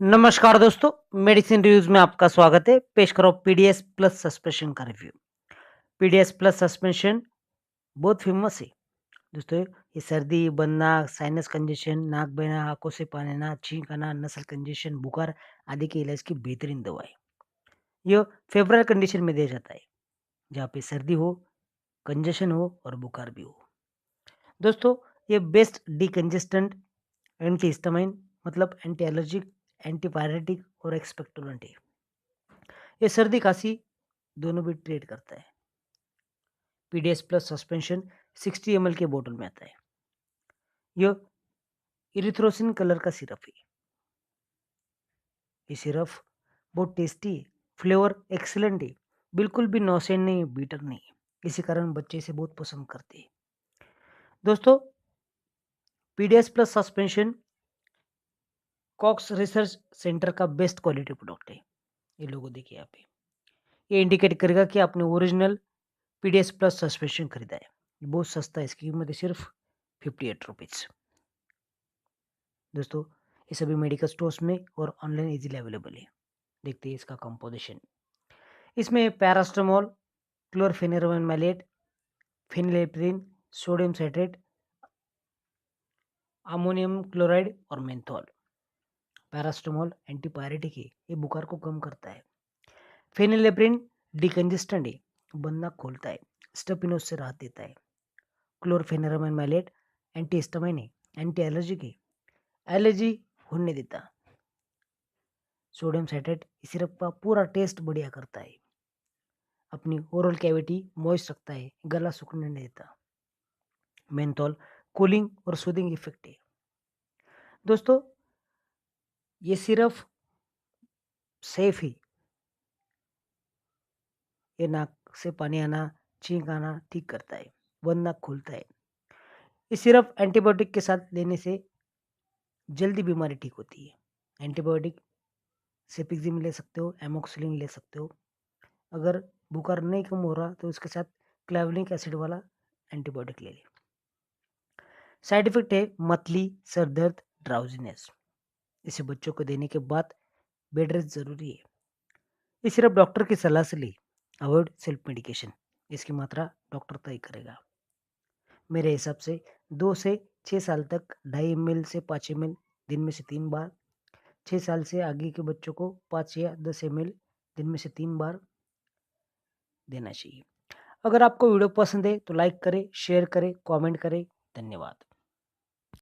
नमस्कार दोस्तों, medicine reviews में आपका स्वागत है। पेश करो पीडीएस प्लस सस्पेंशन का रिव्यू। पीडीएस प्लस सस्पेंशन बहुत फेमस है। दोस्तों, ये सर्दी, बनना, साइनस कंजेशन, नाक बहना, आँखों से पानी आना, छींक आना, नसल कंजेशन, बुखार आदि के इलाज की बेहतरीन दवा है। यह फेवरल कंडीशन में दिया जाता है, जहाँ पे सर्दी हो, कंजेशन हो और बुखार भी हो। दोस्तों, ये बेस्ट डिकंजेस्टेंट, एंटी हिस्टामाइन मतलब एंटी एलर्जिक, एंटीपायरेटिक और एक्सपेक्टोरेंट है। ये सर्दी खांसी दोनों भी ट्रीट करता है। पीडीएस प्लस सस्पेंशन 60 ml के बोतल में आता है। यह इरिथ्रोसिन कलर का सिरप है। ये सिरप बहुत टेस्टी है, फ्लेवर एक्सीलेंट है, बिल्कुल भी नौसेन नहीं, बीटर नहीं। इसी कारण बच्चे इसे बहुत पसंद करते हैं। दोस्तों, PDS plus suspension Cox research centre का बेस्ट क्वालिटी प्रोडक्ट है। ये लोगो देखिए यहाँ पे, ये इंडिकेट करेगा कि आपने ओरिजिनल पीडीएस प्लस सस्पेंशन खरीदा है। ये बहुत सस्ता है, इसकी कीमत है सिर्फ 58 रुपीज़। दोस्तों, ये सभी मेडिकल स्टोर्स में और ऑनलाइन इजीली अवेलेबल है। देखते हैं इसका कंपोजिशन। इसमें paracetamol, chlorpheniramine maleate, phenylephrine, sodium citrate, ammonium chloride और मेंथोल। पैरास्टामोल एंटीपायरेटिक है, ये बुखार को कम करता है। फेनिलेप्रिन डिकंजेस्टेंट है, बनना खोलता है, स्टफिनोज से राहत देता है। क्लोरफेनेरामाइन मैलेट एंटीहिस्टामाइन है, एंटी एलर्जिक है, एलर्जी होने देता। सोडियम साइट्रेट इस सिरप का पूरा टेस्ट बढ़िया करता है, अपनी ओरल कैविटी मॉइस्ट रखता है, गला सूखने नहीं देता। मेंथोल कूलिंग और सूदिंग इफेक्ट है। दोस्तों, ये सिर्फ सेफ ही, ये नाक से पानी आना, छींक आना ठीक करता है, बंद नाक खुलता है। ये सिर्फ एंटीबायोटिक के साथ लेने से जल्दी बीमारी ठीक होती है। एंटीबायोटिक सेपिक्सिम ले सकते हो, एमोक्सिलिन ले सकते हो। अगर बुखार नहीं कम हो रहा तो इसके साथ क्लावलिक एसिड वाला एंटीबायोटिक ले लें। साइड इफेक्ट है मतली, सर दर्द, ड्राउजीनेस। इसे बच्चों को देने के बाद बेड रेस्ट जरूरी है। ये सिर्फ डॉक्टर की सलाह से ले, अवॉइड सेल्फ मेडिकेशन। इसकी मात्रा डॉक्टर तय करेगा। मेरे हिसाब से 2 से 6 साल तक 2.5 ml से 5 ml दिन में से 3 बार, 6 साल से आगे के बच्चों को 5 या 10 ml दिन में से 3 बार देना चाहिए। अगर आपको वीडियो पसंद है तो लाइक करें, शेयर करें, कमेंट करें। धन्यवाद।